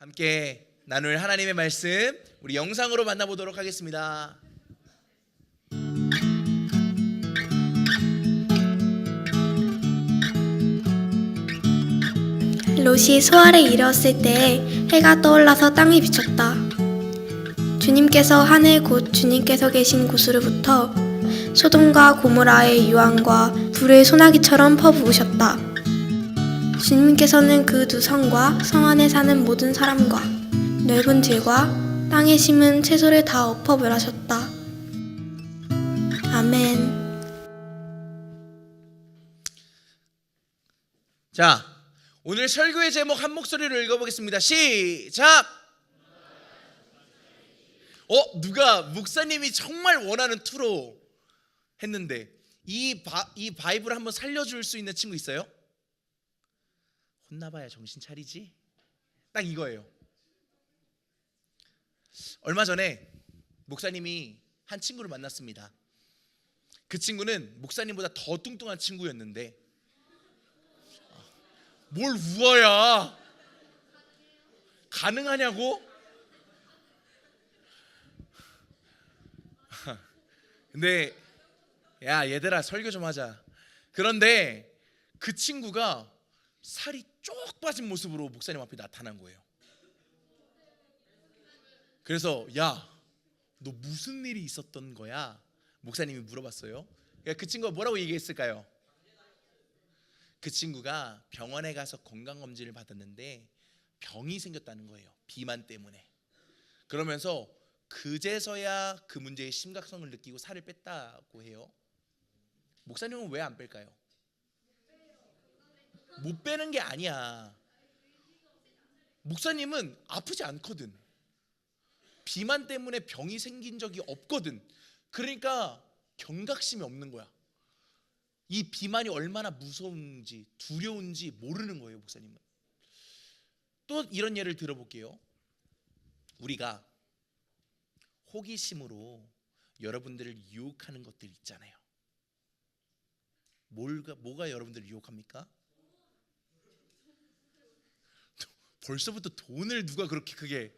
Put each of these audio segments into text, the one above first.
함께 나눌 하나님의 말씀 우리 영상으로 만나보도록 하겠습니다. 롯이 수알에 이르렀을 때 해가 떠올라서 땅이 비쳤다. 주님께서 하늘 곧 주님께서 계신 곳으로부터 소돔과 고모라의 유황과 불을 소나기처럼 퍼부으셨다. 주님께서는 그 두 성과 성 안에 사는 모든 사람과 넓은 들과 땅에 심은 채소를 다 엎어버리셨다. 아멘. 자, 오늘 설교의 제목 한 목소리로 읽어보겠습니다. 시작! 누가 목사님이 정말 원하는 투로 했는데 이 바이블 한번 살려줄 수 있는 친구 있어요? 혼나봐야 정신 차리지? 딱 이거예요. 얼마 전에 목사님이 한 친구를 만났습니다. 그 친구는 목사님보다 더 뚱뚱한 친구였는데 뭘 우아야? 가능하냐고? 근데 야 얘들아 설교 좀 하자. 그런데 그 친구가 살이 쪽 빠진 모습으로 목사님 앞에 나타난 거예요. 그래서 야 너 무슨 일이 있었던 거야? 목사님이 물어봤어요. 그 친구가 뭐라고 얘기했을까요? 그 친구가 병원에 가서 건강검진을 받았는데 병이 생겼다는 거예요. 비만 때문에. 그러면서 그제서야 그 문제의 심각성을 느끼고 살을 뺐다고 해요. 목사님은 왜 안 뺄까요? 못 빼는 게 아니야. 목사님은 아프지 않거든. 비만 때문에 병이 생긴 적이 없거든. 그러니까 경각심이 없는 거야. 이 비만이 얼마나 무서운지 두려운지 모르는 거예요, 목사님은. 또 이런 예를 들어볼게요. 우리가 호기심으로 여러분들을 유혹하는 것들 있잖아요. 뭐가 여러분들을 유혹합니까? 벌써부터 돈을 누가 그렇게 크게.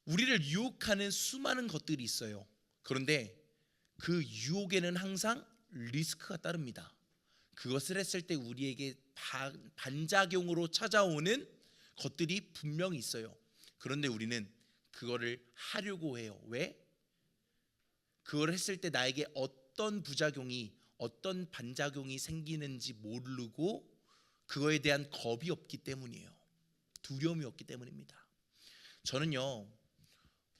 우리를 유혹하는 수많은 것들이 있어요. 그런데 그 유혹에는 항상 리스크가 따릅니다. 그것을 했을 때 우리에게 반작용으로 찾아오는 것들이 분명히 있어요. 그런데 우리는 그거를 하려고 해요. 왜? 그걸 했을 때 나에게 어떤 부작용이 어떤 반작용이 생기는지 모르고 그거에 대한 겁이 없기 때문이에요. 두려움이 없기 때문입니다. 저는요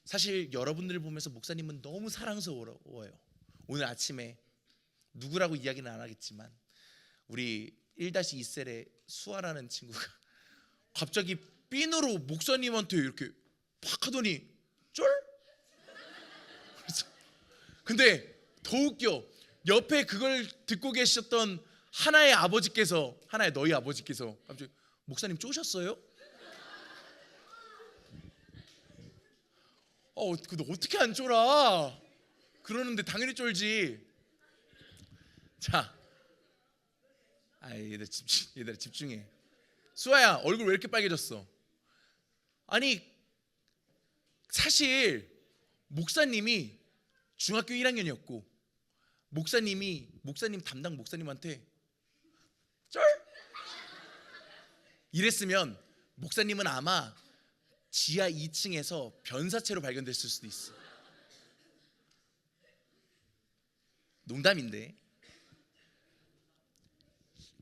사실 여러분들을 보면서 목사님은 너무 사랑스러워요. 오늘 아침에 누구라고 이야기는 안 하겠지만 우리 1-2셀의 수아라는 친구가 갑자기 삔으로 목사님한테 이렇게 팍 하더니 쫄? 근데 더 웃겨. 옆에 그걸 듣고 계셨던 하나의 아버지께서, 하나의 너희 아버지께서 갑자기 목사님 쪼셨어요? 근데 어떻게 안 쫄아? 그러는데 당연히 쫄지. 자, 얘들아 집중해. 수아야 얼굴 왜 이렇게 빨개졌어? 아니 사실 목사님이 중학교 1학년이었고 목사님 담당 목사님한테 쫄? 이랬으면 목사님은 아마 지하 2층에서 변사체로 발견됐을 수도 있어. 농담인데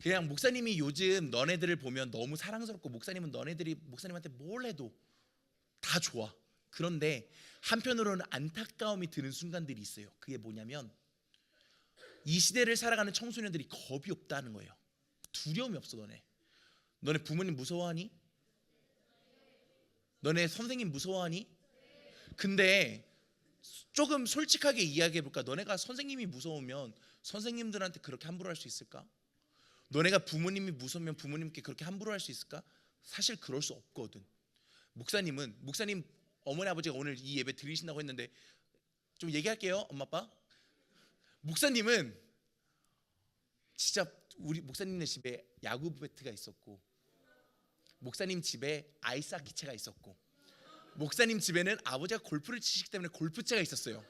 그냥 목사님이 요즘 너네들을 보면 너무 사랑스럽고 목사님은 너네들이 목사님한테 뭘 해도 다 좋아. 그런데 한편으로는 안타까움이 드는 순간들이 있어요. 그게 뭐냐면 이 시대를 살아가는 청소년들이 겁이 없다는 거예요. 두려움이 없어. 너네 부모님 무서워하니? 너네 선생님 무서워하니? 근데 조금 솔직하게 이야기해볼까? 너네가 선생님이 무서우면 선생님들한테 그렇게 함부로 할 수 있을까? 너네가 부모님이 무서우면 부모님께 그렇게 함부로 할 수 있을까? 사실 그럴 수 없거든. 목사님 어머니 아버지가 오늘 이 예배 드리신다고 했는데 좀 얘기할게요. 엄마 아빠 목사님은 진짜 우리 목사님네 집에 야구 배트가 있었고 목사님 집에 아이스하키채가 있었고, 목사님 집에는 아버지가 골프를 치시기 때문에 골프채가 있었어요.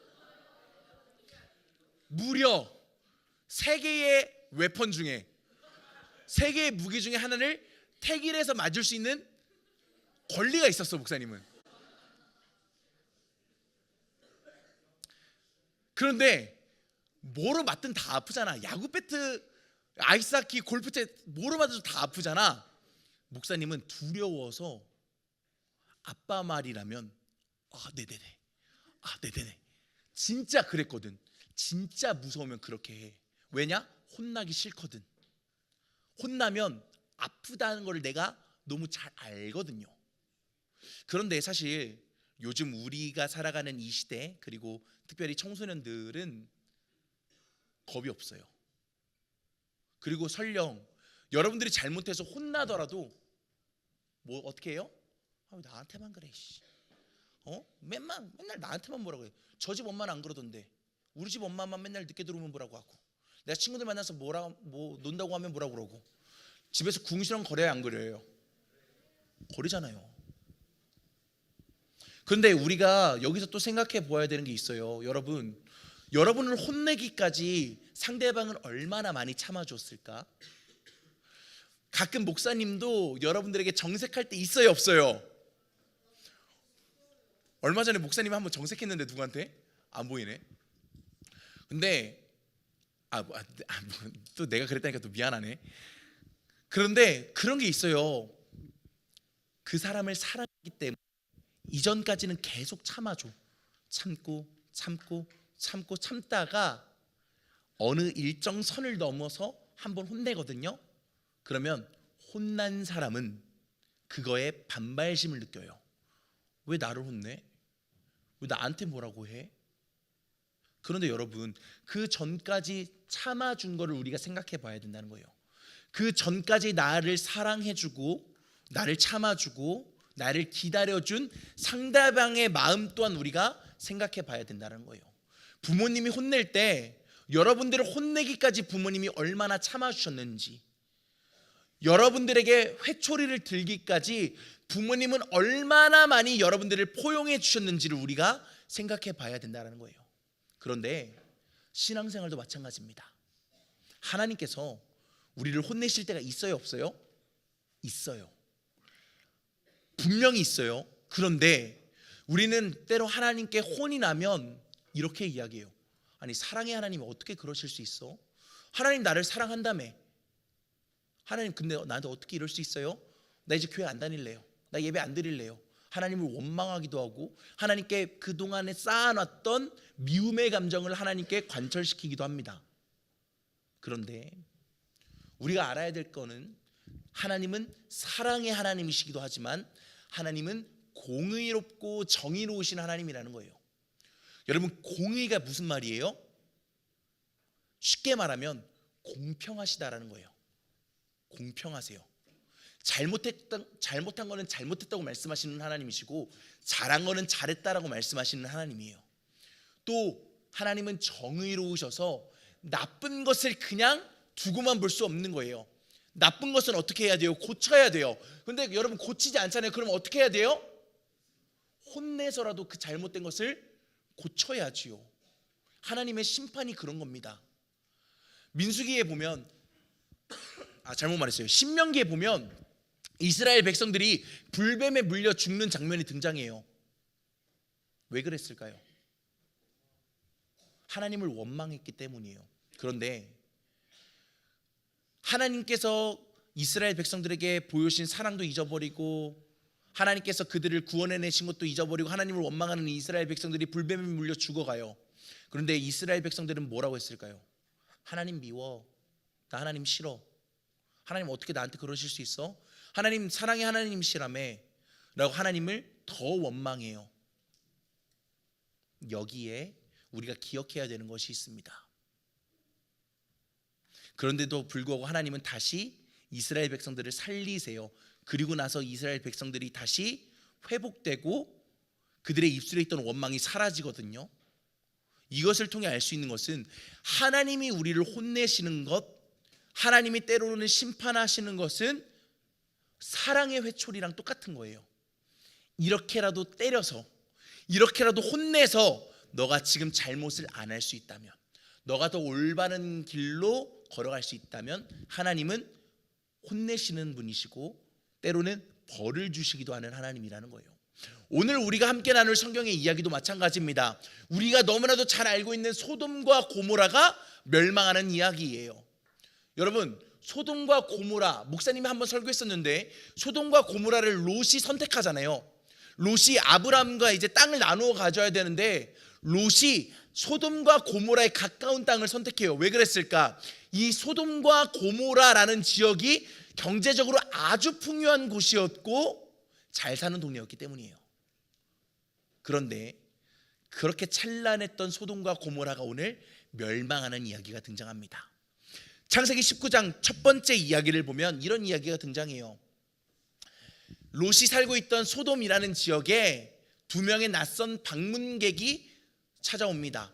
무려 3개의 웨펀 중에, 3개의 무기 중에 하나를 택일해서 맞을 수 있는 권리가 있었어, 목사님은. 그런데 뭐로 맞든 다 아프잖아. 야구 배트, 아이스하키, 골프채 뭐로 맞아도 다 아프잖아. 목사님은 두려워서 아빠 말이라면 네네네, 네네네, 진짜 그랬거든. 진짜 무서우면 그렇게 해. 왜냐? 혼나기 싫거든. 혼나면 아프다는 걸 내가 너무 잘 알거든요. 그런데 사실 요즘 우리가 살아가는 이 시대, 그리고 특별히 청소년들은 겁이 없어요. 그리고 설령 여러분들이 잘못해서 혼나더라도 뭐 어떻게 해요? 왜 나한테만 그래? 맨날 나한테만 뭐라고 그래? 저 집 엄마는 안 그러던데 우리 집 엄마만 맨날 늦게 들어오면 뭐라고 하고, 내가 친구들 만나서 뭐 논다고 하면 뭐라고 그러고, 집에서 궁시렁 거려야 안 그래요? 거리잖아요. 그런데 우리가 여기서 또 생각해 보아야 되는 게 있어요. 여러분을 혼내기까지 상대방은 얼마나 많이 참아줬을까? 가끔 목사님도 여러분들에게 정색할 때 있어요, 없어요? 얼마 전에 목사님이 한번 정색했는데 누구한테? 안 보이네. 근데 또 내가 그랬다니까 또 미안하네. 그런데 그런 게 있어요. 그 사람을 사랑하기 때문에 이전까지는 계속 참아줘. 참다가 어느 일정 선을 넘어서 한번 혼내거든요. 그러면 혼난 사람은 그거에 반발심을 느껴요. 왜 나를 혼내? 왜 나한테 뭐라고 해? 그런데 여러분, 그 전까지 참아준 거를 우리가 생각해 봐야 된다는 거예요. 그 전까지 나를 사랑해주고 나를 참아주고 나를 기다려준 상대방의 마음 또한 우리가 생각해 봐야 된다는 거예요. 부모님이 혼낼 때 여러분들을 혼내기까지 부모님이 얼마나 참아주셨는지, 여러분들에게 회초리를 들기까지 부모님은 얼마나 많이 여러분들을 포용해 주셨는지를 우리가 생각해 봐야 된다는 거예요. 그런데 신앙생활도 마찬가지입니다. 하나님께서 우리를 혼내실 때가 있어요, 없어요? 있어요. 분명히 있어요. 그런데 우리는 때로 하나님께 혼이 나면 이렇게 이야기해요. 아니, 사랑의 하나님이 어떻게 그러실 수 있어? 하나님 나를 사랑한다며. 하나님 근데 나한테 어떻게 이럴 수 있어요? 나 이제 교회 안 다닐래요. 나 예배 안 드릴래요. 하나님을 원망하기도 하고 하나님께 그동안에 쌓아놨던 미움의 감정을 하나님께 관철시키기도 합니다. 그런데 우리가 알아야 될 거는 하나님은 사랑의 하나님이시기도 하지만 하나님은 공의롭고 정의로우신 하나님이라는 거예요. 여러분, 공의가 무슨 말이에요? 쉽게 말하면 공평하시다라는 거예요. 공평하세요. 잘못한 거는 잘못했다고 말씀하시는 하나님이시고 잘한 거는 잘했다라고 말씀하시는 하나님이에요. 또 하나님은 정의로우셔서 나쁜 것을 그냥 두고만 볼 수 없는 거예요. 나쁜 것은 어떻게 해야 돼요? 고쳐야 돼요. 근데 여러분, 고치지 않잖아요. 그럼 어떻게 해야 돼요? 혼내서라도 그 잘못된 것을 고쳐야지요. 하나님의 심판이 그런 겁니다. 민수기에 보면 잘못 말했어요. 신명기에 보면 이스라엘 백성들이 불뱀에 물려 죽는 장면이 등장해요. 왜 그랬을까요? 하나님을 원망했기 때문이에요. 그런데 하나님께서 이스라엘 백성들에게 보여주신 사랑도 잊어버리고 하나님께서 그들을 구원해내신 것도 잊어버리고 하나님을 원망하는 이스라엘 백성들이 불뱀에 물려 죽어가요. 그런데 이스라엘 백성들은 뭐라고 했을까요? 하나님 미워. 나 하나님 싫어. 하나님 어떻게 나한테 그러실 수 있어? 하나님 사랑의 하나님이시라며 라고 하나님을 더 원망해요. 여기에 우리가 기억해야 되는 것이 있습니다. 그런데도 불구하고 하나님은 다시 이스라엘 백성들을 살리세요. 그리고 나서 이스라엘 백성들이 다시 회복되고 그들의 입술에 있던 원망이 사라지거든요. 이것을 통해 알 수 있는 것은 하나님이 우리를 혼내시는 것, 하나님이 때로는 심판하시는 것은 사랑의 회초리랑 똑같은 거예요. 이렇게라도 때려서, 이렇게라도 혼내서 너가 지금 잘못을 안 할 수 있다면, 너가 더 올바른 길로 걸어갈 수 있다면 하나님은 혼내시는 분이시고 때로는 벌을 주시기도 하는 하나님이라는 거예요. 오늘 우리가 함께 나눌 성경의 이야기도 마찬가지입니다. 우리가 너무나도 잘 알고 있는 소돔과 고모라가 멸망하는 이야기예요. 여러분, 소돔과 고모라, 목사님이 한번 설교했었는데 소돔과 고모라를 롯이 선택하잖아요. 롯이 아브라함과 이제 땅을 나누어 가져야 되는데 롯이 소돔과 고모라에 가까운 땅을 선택해요. 왜 그랬을까? 이 소돔과 고모라라는 지역이 경제적으로 아주 풍요한 곳이었고 잘 사는 동네였기 때문이에요. 그런데 그렇게 찬란했던 소돔과 고모라가 오늘 멸망하는 이야기가 등장합니다. 창세기 19장 첫 번째 이야기를 보면 이런 이야기가 등장해요. 롯이 살고 있던 소돔이라는 지역에 두 명의 낯선 방문객이 찾아옵니다.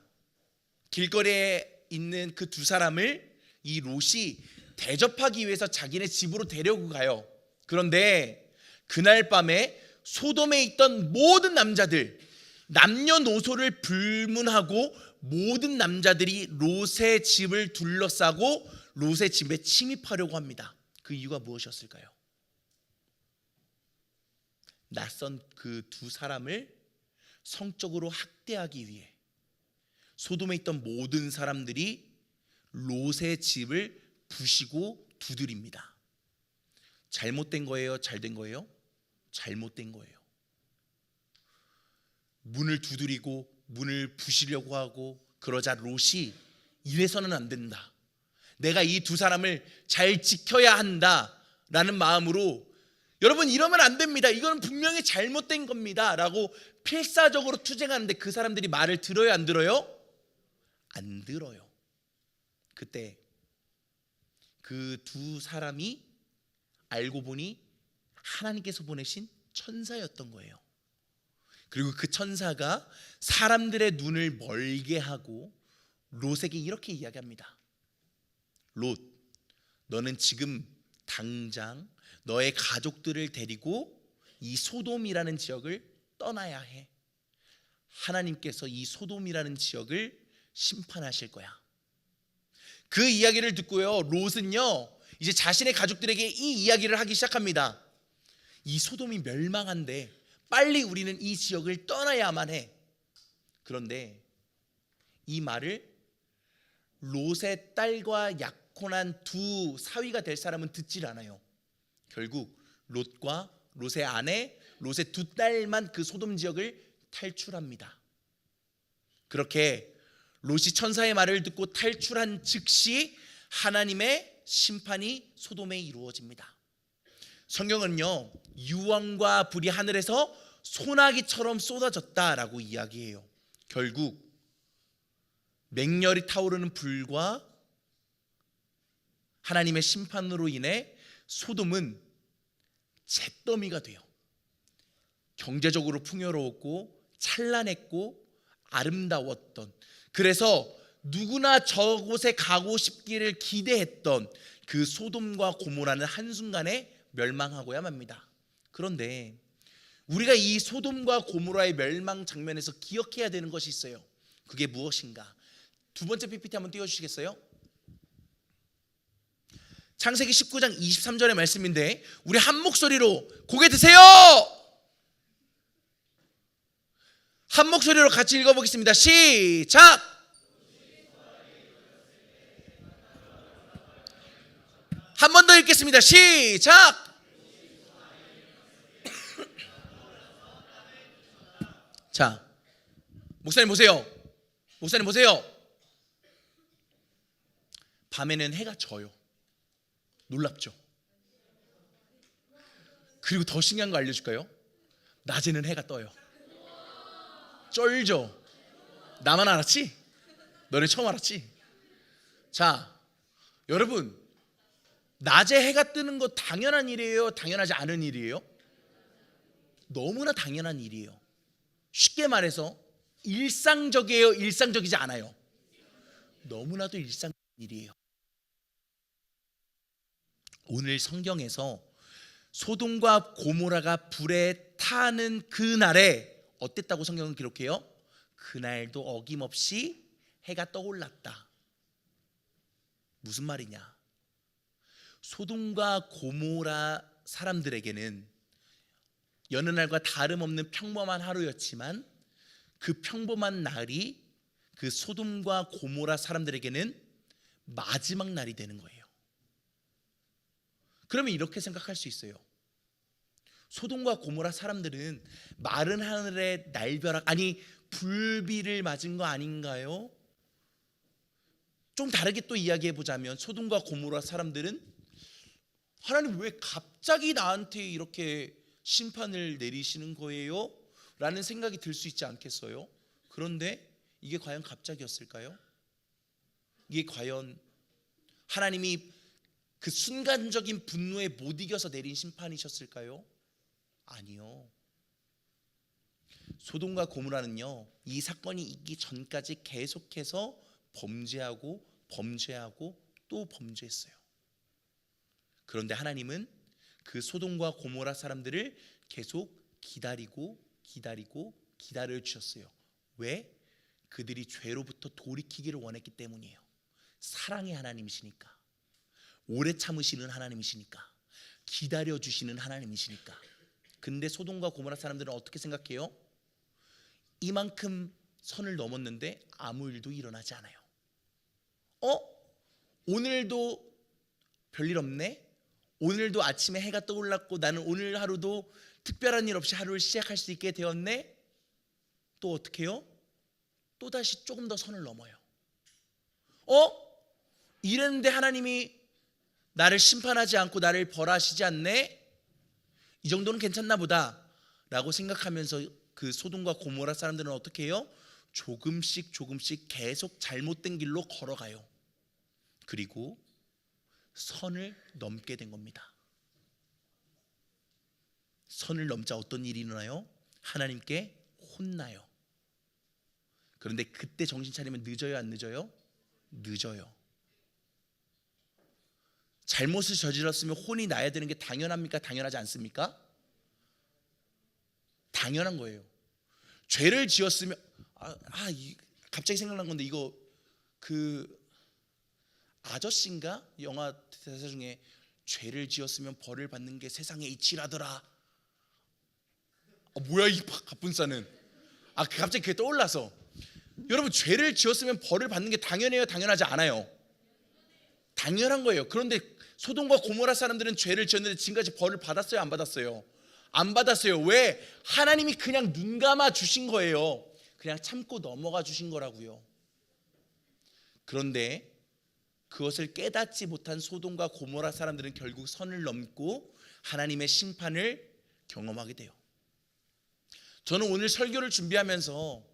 길거리에 있는 그 두 사람을 이 롯이 대접하기 위해서 자기네 집으로 데려고 가요. 그런데 그날 밤에 소돔에 있던 모든 남자들, 남녀노소를 불문하고 모든 남자들이 롯의 집을 둘러싸고 롯의 집에 침입하려고 합니다. 그 이유가 무엇이었을까요? 낯선 그 두 사람을 성적으로 학대하기 위해 소돔에 있던 모든 사람들이 롯의 집을 부시고 두드립니다. 잘못된 거예요? 잘된 거예요? 잘못된 거예요. 문을 두드리고 문을 부시려고 하고 그러자 롯이 이래서는 안 된다, 내가 이 두 사람을 잘 지켜야 한다라는 마음으로, 여러분 이러면 안 됩니다, 이건 분명히 잘못된 겁니다 라고 필사적으로 투쟁하는데 그 사람들이 말을 들어요 안 들어요? 안 들어요. 그때 그 두 사람이 알고 보니 하나님께서 보내신 천사였던 거예요. 그리고 그 천사가 사람들의 눈을 멀게 하고 롯에게 이렇게 이야기합니다. 롯, 너는 지금 당장 너의 가족들을 데리고 이 소돔이라는 지역을 떠나야 해. 하나님께서 이 소돔이라는 지역을 심판하실 거야. 그 이야기를 듣고요, 롯은요 이제 자신의 가족들에게 이 이야기를 하기 시작합니다. 이 소돔이 멸망한데 빨리 우리는 이 지역을 떠나야만 해. 그런데 이 말을 롯의 딸과 약혼한 두 사위가 될 사람은 듣질 않아요. 결국 롯과 롯의 아내, 롯의 두 딸만 그 소돔 지역을 탈출합니다. 그렇게 롯이 천사의 말을 듣고 탈출한 즉시 하나님의 심판이 소돔에 이루어집니다. 성경은요, 유황과 불이 하늘에서 소나기처럼 쏟아졌다라고 이야기해요. 결국 맹렬히 타오르는 불과 하나님의 심판으로 인해 소돔은 잿더미가 돼요. 경제적으로 풍요로웠고 찬란했고 아름다웠던, 그래서 누구나 저곳에 가고 싶기를 기대했던 그 소돔과 고모라는 한순간에 멸망하고야 맙니다. 그런데 우리가 이 소돔과 고모라의 멸망 장면에서 기억해야 되는 것이 있어요. 그게 무엇인가? 두 번째 PPT 한번 띄워주시겠어요? 창세기 19장 23절의 말씀인데 우리 한 목소리로 고개 드세요! 한 목소리로 같이 읽어보겠습니다. 시작! 한 번 더 읽겠습니다. 시작! 자, 목사님 보세요. 목사님 보세요. 밤에는 해가 져요. 놀랍죠? 그리고 더 신기한 거 알려줄까요? 낮에는 해가 떠요. 쩔죠? 나만 알았지? 너네 처음 알았지? 자, 여러분, 낮에 해가 뜨는 거 당연한 일이에요? 당연하지 않은 일이에요? 너무나 당연한 일이에요. 쉽게 말해서 일상적이에요? 일상적이지 않아요? 너무나도 일상적인 일이에요. 오늘 성경에서 소돔과 고모라가 불에 타는 그날에 어땠다고 성경은 기록해요? 그날도 어김없이 해가 떠올랐다. 무슨 말이냐? 소돔과 고모라 사람들에게는 여느 날과 다름없는 평범한 하루였지만 그 평범한 날이 그 소돔과 고모라 사람들에게는 마지막 날이 되는 거예요. 그러면 이렇게 생각할 수 있어요. 소돔과 고모라 사람들은 마른 하늘의 날벼락, 아니 불비를 맞은 거 아닌가요? 좀 다르게 또 이야기해 보자면 소돔과 고모라 사람들은 하나님 왜 갑자기 나한테 이렇게 심판을 내리시는 거예요? 라는 생각이 들 수 있지 않겠어요? 그런데 이게 과연 갑자기였을까요? 이게 과연 하나님이 그 순간적인 분노에 못 이겨서 내린 심판이셨을까요? 아니요. 소돔과 고모라는요, 이 사건이 있기 전까지 계속해서 범죄하고 또 범죄했어요. 그런데 하나님은 그 소돔과 고모라 사람들을 계속 기다려 주셨어요. 왜? 그들이 죄로부터 돌이키기를 원했기 때문이에요. 사랑의 하나님이시니까, 오래 참으시는 하나님이시니까, 기다려 주시는 하나님이시니까. 근데 소돔과 고모라 사람들은 어떻게 생각해요? 이만큼 선을 넘었는데 아무 일도 일어나지 않아요. 오늘도 별일 없네? 오늘도 아침에 해가 떠올랐고 나는 오늘 하루도 특별한 일 없이 하루를 시작할 수 있게 되었네? 또 어떻게 해요? 또다시 조금 더 선을 넘어요. 이랬는데 하나님이 나를 심판하지 않고 나를 벌하시지 않네? 이 정도는 괜찮나 보다 라고 생각하면서 그 소돔과 고모라 사람들은 어떻게 해요? 조금씩 계속 잘못된 길로 걸어가요. 그리고 선을 넘게 된 겁니다. 선을 넘자 어떤 일이 일어나요? 하나님께 혼나요. 그런데 그때 정신 차리면 늦어요, 안 늦어요? 늦어요. 잘못을 저질렀으면 혼이 나야 되는 게 당연합니까? 당연하지 않습니까? 당연한 거예요. 죄를 지었으면 갑자기 생각난 건데 이거 그 아저씨인가? 영화 대사 중에 죄를 지었으면 벌을 받는 게 세상의 이치라더라. 뭐야 이 갑분싸는. 갑자기 그게 떠올라서. 여러분, 죄를 지었으면 벌을 받는 게 당연해요, 당연하지 않아요? 당연한 거예요. 그런데 소돔과 고모라 사람들은 죄를 지었는데 지금까지 벌을 받았어요, 안 받았어요? 안 받았어요. 왜? 하나님이 그냥 눈 감아 주신 거예요. 그냥 참고 넘어가 주신 거라고요. 그런데 그것을 깨닫지 못한 소돔과 고모라 사람들은 결국 선을 넘고 하나님의 심판을 경험하게 돼요. 저는 오늘 설교를 준비하면서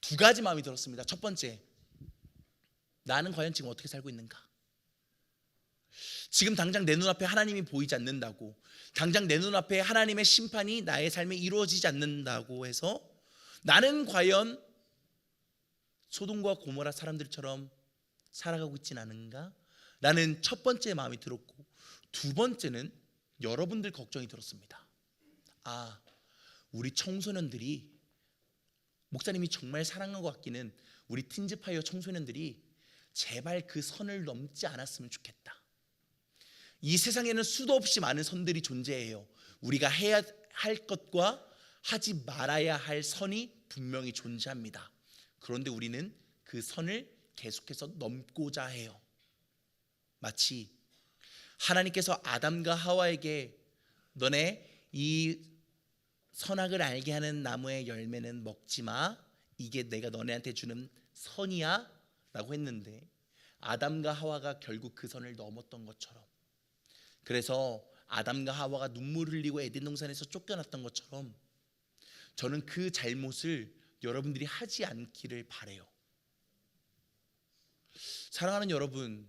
두 가지 마음이 들었습니다. 첫 번째, 나는 과연 지금 어떻게 살고 있는가? 지금 당장 내 눈앞에 하나님이 보이지 않는다고, 당장 내 눈앞에 하나님의 심판이 나의 삶에 이루어지지 않는다고 해서 나는 과연 소돔과 고모라 사람들처럼 살아가고 있진 않은가? 라는 첫 번째 마음이 들었고, 두 번째는 여러분들 걱정이 들었습니다. 우리 청소년들이, 목사님이 정말 사랑한 것 같기는 우리 틴즈파이어 청소년들이 제발 그 선을 넘지 않았으면 좋겠다. 이 세상에는 수도 없이 많은 선들이 존재해요. 우리가 해야 할 것과 하지 말아야 할 선이 분명히 존재합니다. 그런데 우리는 그 선을 계속해서 넘고자 해요. 마치 하나님께서 아담과 하와에게 너네 이 선악을 알게 하는 나무의 열매는 먹지 마, 이게 내가 너네한테 주는 선이야 라고 했는데 아담과 하와가 결국 그 선을 넘었던 것처럼, 그래서 아담과 하와가 눈물 흘리고 에덴 동산에서 쫓겨났던 것처럼 저는 그 잘못을 여러분들이 하지 않기를 바래요. 사랑하는 여러분,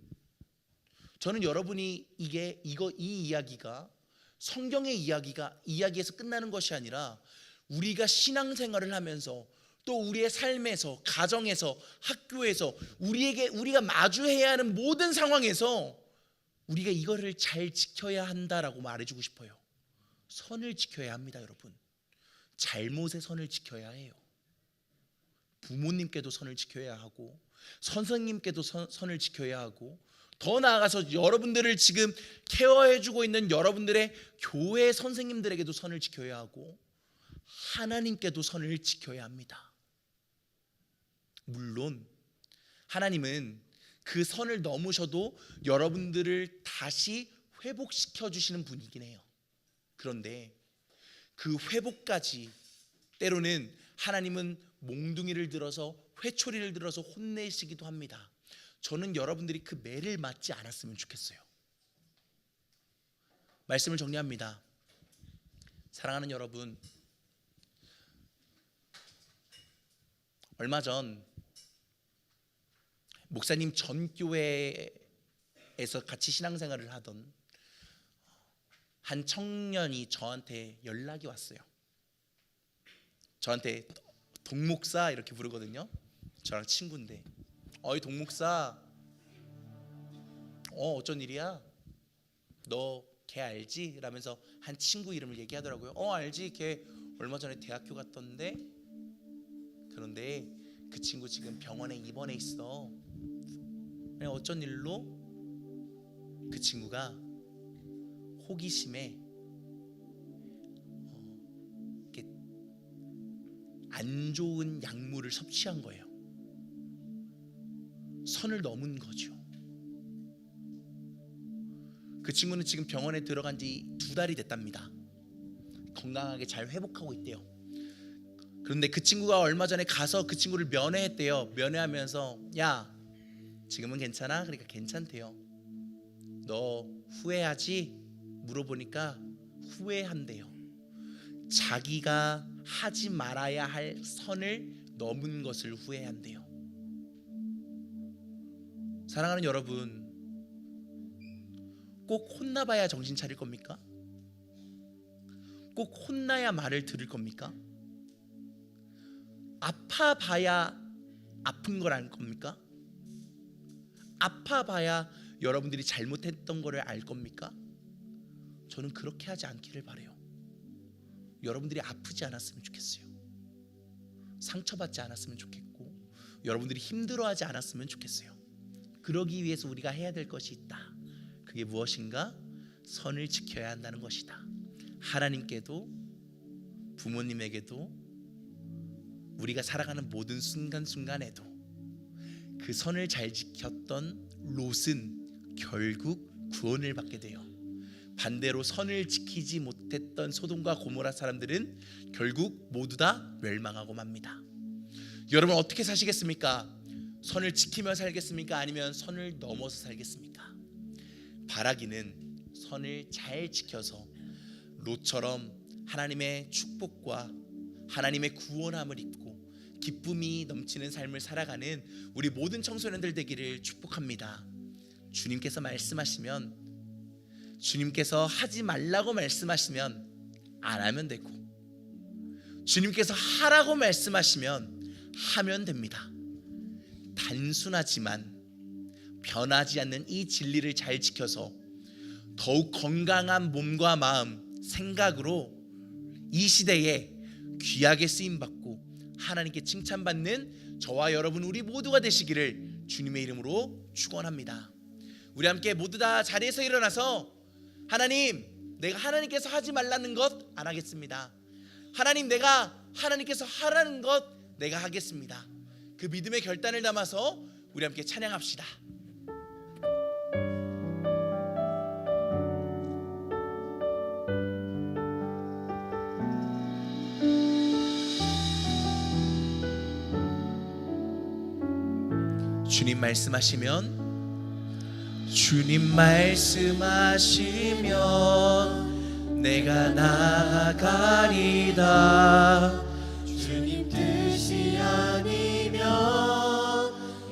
저는 여러분이 이 이야기가 성경의 이야기에서 끝나는 것이 아니라 우리가 신앙생활을 하면서 또 우리의 삶에서, 가정에서, 학교에서 우리가 마주해야 하는 모든 상황에서 우리가 이거를 잘 지켜야 한다라고 말해주고 싶어요. 선을 지켜야 합니다, 여러분. 잘못의 선을 지켜야 해요. 부모님께도 선을 지켜야 하고, 선생님께도 선을 지켜야 하고, 더 나아가서 여러분들을 지금 케어해주고 있는 여러분들의 교회 선생님들에게도 선을 지켜야 하고, 하나님께도 선을 지켜야 합니다. 물론 하나님은 그 선을 넘으셔도 여러분들을 다시 회복시켜 주시는 분이긴 해요. 그런데 그 회복까지 때로는 하나님은 몽둥이를 들어서, 회초리를 들어서 혼내시기도 합니다. 저는 여러분들이 그 매를 맞지 않았으면 좋겠어요. 말씀을 정리합니다. 사랑하는 여러분, 얼마 전 목사님 전 교회에서 같이 신앙생활을 하던 한 청년이 저한테 연락이 왔어요. 저한테 동목사 이렇게 부르거든요. 저랑 친구인데, 어이 동목사, 어쩐 일이야? 너 걔 알지? 라면서 한 친구 이름을 얘기하더라고요. 알지, 걔 얼마 전에 대학교 갔던데. 그런데 그 친구 지금 병원에 입원해 있어. 어쩐 일로? 그 친구가 호기심에 이렇게 안 좋은 약물을 섭취한 거예요. 선을 넘은 거죠. 그 친구는 지금 병원에 들어간 지 2달이 됐답니다. 건강하게 잘 회복하고 있대요. 그런데 그 친구가 얼마 전에 가서 그 친구를 면회했대요. 면회하면서, 야, 지금은 괜찮아? 그러니까 괜찮대요. 너 후회하지? 물어보니까 후회한대요. 자기가 하지 말아야 할 선을 넘은 것을 후회한대요. 사랑하는 여러분, 꼭 혼나봐야 정신 차릴 겁니까? 꼭 혼나야 말을 들을 겁니까? 아파봐야 아픈 걸 알 겁니까? 아파봐야 여러분들이 잘못했던 거를 알 겁니까? 저는 그렇게 하지 않기를 바라요. 여러분들이 아프지 않았으면 좋겠어요. 상처받지 않았으면 좋겠고, 여러분들이 힘들어하지 않았으면 좋겠어요. 그러기 위해서 우리가 해야 될 것이 있다. 그게 무엇인가? 선을 지켜야 한다는 것이다. 하나님께도, 부모님에게도, 우리가 살아가는 모든 순간순간에도 그 선을 잘 지켰던 롯은 결국 구원을 받게 돼요. 반대로 선을 지키지 못했던 소돔과 고모라 사람들은 결국 모두 다 멸망하고 맙니다. 여러분, 어떻게 사시겠습니까? 선을 지키며 살겠습니까? 아니면 선을 넘어서 살겠습니까? 바라기는 선을 잘 지켜서 롯처럼 하나님의 축복과 하나님의 구원함을 입고 기쁨이 넘치는 삶을 살아가는 우리 모든 청소년들 되기를 축복합니다. 주님께서 말씀하시면, 주님께서 하지 말라고 말씀하시면 안 하면 되고, 주님께서 하라고 말씀하시면 하면 됩니다. 단순하지만 변하지 않는 이 진리를 잘 지켜서 더욱 건강한 몸과 마음, 생각으로 이 시대에 귀하게 쓰임받고 하나님께 칭찬받는 저와 여러분 우리 모두가 되시기를 주님의 이름으로 축원합니다. 우리 함께 모두 다 자리에서 일어나서, 하나님, 내가 하나님께서 하지 말라는 것 안 하겠습니다. 하나님, 내가 하나님께서 하라는 것 내가 하겠습니다. 그 믿음의 결단을 담아서 우리 함께 찬양합시다. 주님 말씀하시면, 주님 말씀하시면 내가 나아가리다. 주님 뜻이 아니면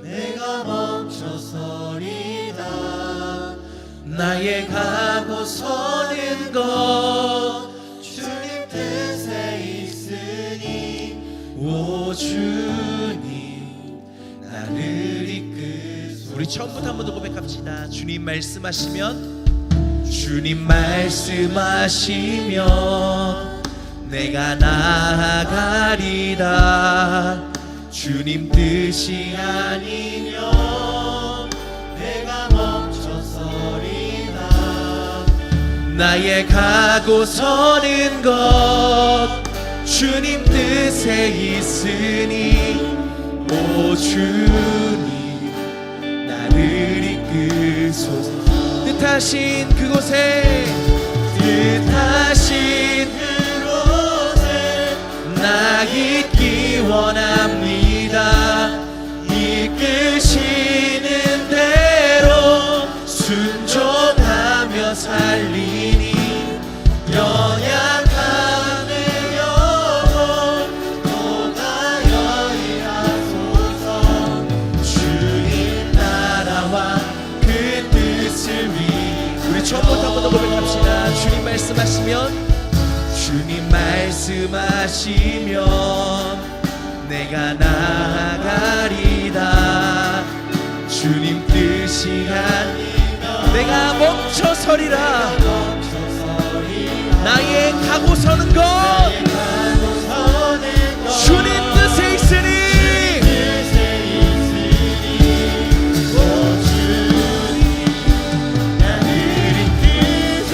내가 멈춰서리다. 나의 가고 서는 것 주님 뜻에 있으니 오 주님 나를 이끄소서. 우리 처음부터 한 번 더 고백합시다. 주님 말씀하시면, 주님 말씀하시면 내가 나아가리라. 주님 뜻이 아니면 내가 멈춰서리라. 나의 가고 서는 것 주님 뜻에 있으니, 오 주님 나를 이끄소서. 뜻하신 그곳에, 뜻하신 그곳에 나 있기 원합니다. 이끄시는 대로 순종하며 살리니, 연약한 내 영혼 또다여 일하소서. 주님 나라와 그 뜻을 위해. 우리 처음부터 한 번 더 고백합시다. 주님 말씀하시면, 주님 말씀하시면 내가 나아가리다. 주님 뜻이 아니면 내가 멈춰서리라. 나의 가고 서는 것 주님 뜻에 있으니,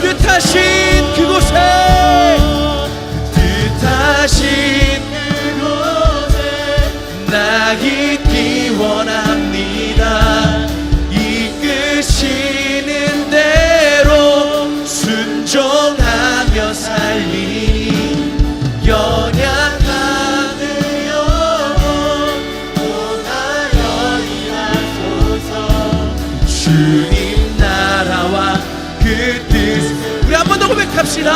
뜻하신 그곳에, 뜻하신 나 있기 원합니다. 이끄시는 대로 순종하며 살리니, 연약한 내 영혼 또다여 일하소서. 주님 나라와 그 뜻. 우리 한 번 더 고백합시다.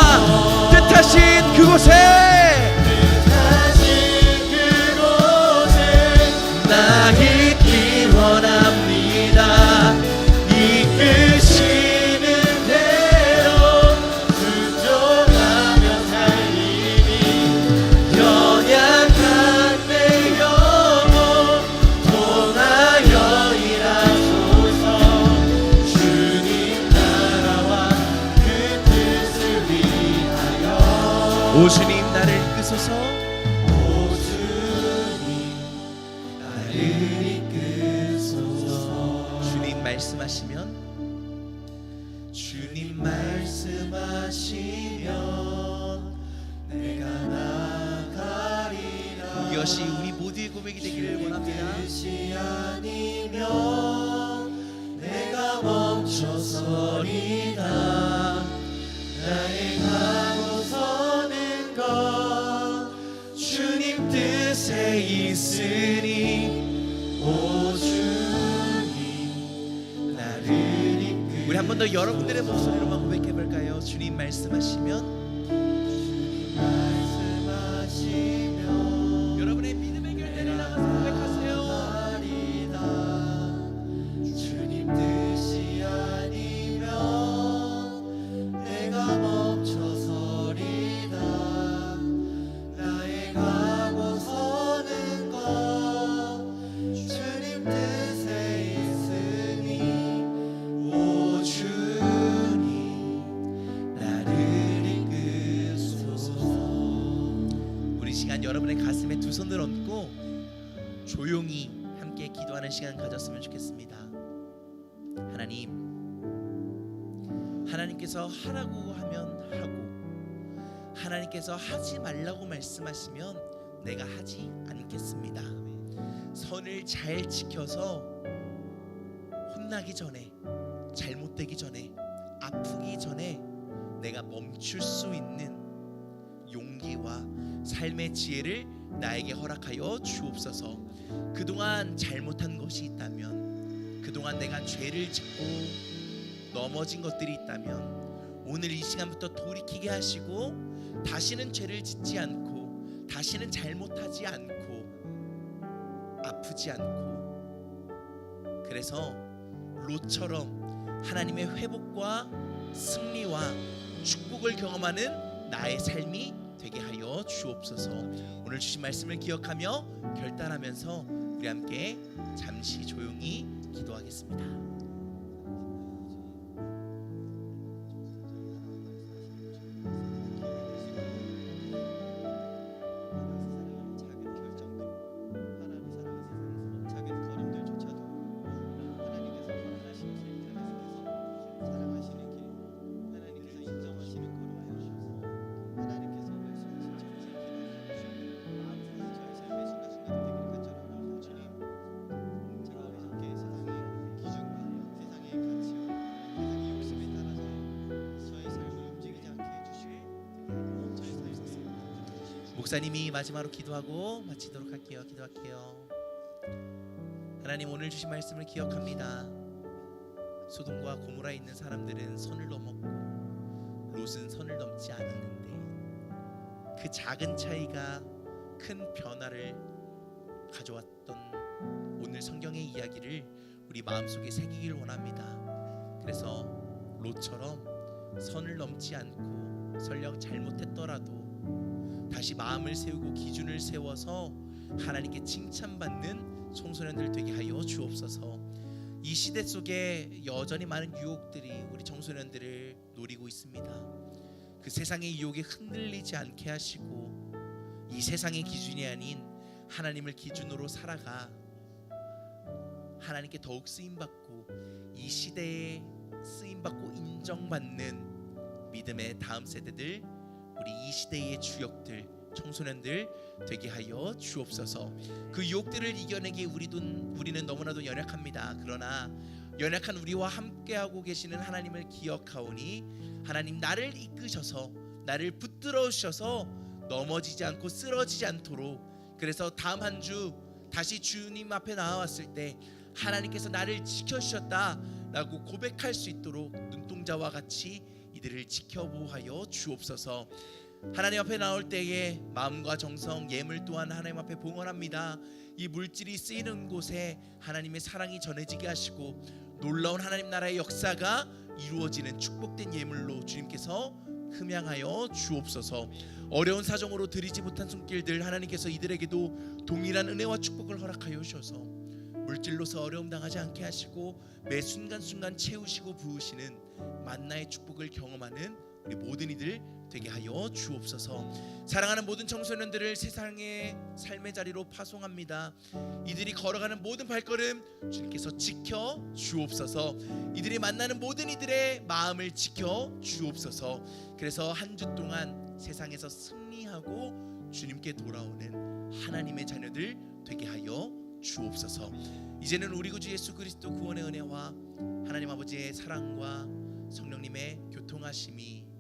뜻하신 그곳에, 나 있기 원합니다. 이끄시는 대로 순종하며 살리니, 연약한 내 영혼 또다여 일하소서. 주님 나라와 그 뜻을 위하여. 오 주님 나를 이끄소서. 오 주님 나를 이끄소서. 주님 말씀하시면, 주님 말씀하시면 내가 나가리라. 이것이 우리 모두의 고백이 되기를 원합니다. 뜻이 아니면 내가 멈춰서리라. 나의 가고 서는 것 주님 뜻에 있으니, 오 주님 나를 이끌. 우리 한 번 더 여러분들의 목소리로만 고백해 볼까요? 주님 말씀하시면, 말씀하시면 여러분의 믿음의 결단을 나가서 고백하세요. 주님 뜻이 아니면 내가 멈춰서리라. 나의 가고 서는 것 주님 뜻에 있으니, 오 주님 나를 이끄소서. 우리 시간 여러분의 가슴에 두 손을 얹고 조용히 함께 기도하는 시간 가졌으면 좋겠습니다. 하나님께서 하라고 하면 하고, 하나님께서 하지 말라고 말씀하시면 내가 하지 않겠습니다. 선을 잘 지켜서 혼나기 전에, 잘못되기 전에, 아프기 전에 내가 멈출 수 있는 용기와 삶의 지혜를 나에게 허락하여 주옵소서. 그동안 잘못한 것이 있다면, 그동안 내가 죄를 짓고 넘어진 것들이 있다면 오늘 이 시간부터 돌이키게 하시고, 다시는 죄를 짓지 않고, 다시는 잘못하지 않고, 아프지 않고, 그래서 롯처럼 하나님의 회복과 승리와 축복을 경험하는 나의 삶이 되게 하여 주옵소서. 오늘 주신 말씀을 기억하며 결단하면서 우리 함께 잠시 조용히 기도하겠습니다. 작은 결정들, 하나님 사랑하는 세상에서 작은 걸음들조차도 하나님께서 허락하시는 길, 하나님께서 사랑하시는 길, 하나님께서 인정하시는 걸음하여 주셔서 하나님께서 말씀하신 정신 기도하여 주시고 저의 삶의 순간순간이 되기를 간절합니다. 주님, 제가 어리석게 세상의 기준과 세상의 가치와 세상의 욕심에 따라서 저의 삶을 움직이지 않게 해주시고 저의 삶을 목사님이 마지막으로 기도하고 마치도록 할게요. 기도할게요. 하나님, 오늘 주신 말씀을 기억합니다. 소돔과 고모라에 있는 사람들은 선을 넘었고 롯은 선을 넘지 않았는데 그 작은 차이가 큰 변화를 가져왔던 오늘 성경의 이야기를 우리 마음속에 새기길 원합니다. 그래서 롯처럼 선을 넘지 않고 설령 잘못했더라도 다시 마음을 세우고 기준을 세워서 하나님께 칭찬받는 청소년들 되게 하여 주옵소서. 이 시대 속에 여전히 많은 유혹들이 우리 청소년들을 노리고 있습니다. 그 세상의 유혹에 흔들리지 않게 하시고 이 세상의 기준이 아닌 하나님을 기준으로 살아가 하나님께 더욱 쓰임받고 이 시대에 쓰임받고 인정받는 믿음의 다음 세대들, 우리 이 시대의 주역들, 청소년들 되게 하여 주옵소서. 그 유혹들을 이겨내기 우리는 너무나도 연약합니다. 그러나 연약한 우리와 함께하고 계시는 하나님을 기억하오니 하나님 나를 이끄셔서 나를 붙들어 주셔서 넘어지지 않고 쓰러지지 않도록, 그래서 다음 한 주 다시 주님 앞에 나와왔을 때 하나님께서 나를 지켜주셨다라고 고백할 수 있도록 눈동자와 같이 이들을 지켜보하여 주옵소서. 하나님 앞에 나올 때에 마음과 정성, 예물 또한 하나님 앞에 봉헌합니다. 이 물질이 쓰이는 곳에 하나님의 사랑이 전해지게 하시고 놀라운 하나님 나라의 역사가 이루어지는 축복된 예물로 주님께서 흠양하여 주옵소서. 어려운 사정으로 드리지 못한 손길들 하나님께서 이들에게도 동일한 은혜와 축복을 허락하여 주셔서 물질로서 어려움 당하지 않게 하시고 매 순간순간 채우시고 부으시는 만나의 축복을 경험하는 우리 모든 이들 되게 하여 주옵소서. 사랑하는 모든 청소년들을 세상의 삶의 자리로 파송합니다. 이들이 걸어가는 모든 발걸음 주님께서 지켜 주옵소서. 이들이 만나는 모든 이들의 마음을 지켜 주옵소서. 그래서 한 주 동안 세상에서 승리하고 주님께 돌아오는 하나님의 자녀들 되게 하여 주옵소서. 이제는 우리 구주 예수 그리스도 구원의 은혜와 하나님 아버지의 사랑과 성령님의 교통하심이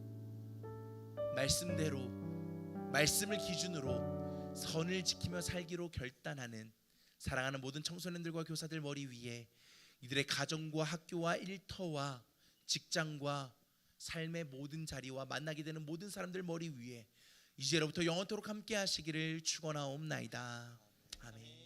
말씀대로 말씀을 기준으로 선을 지키며 살기로 결단하는 사랑하는 모든 청소년들과 교사들 머리 위에 이들의 가정과 학교와 일터와 직장과 삶의 모든 자리와 만나게 되는 모든 사람들 머리 위에 이제로부터 영원토록 함께 하시기를 축원하옵나이다. 아멘.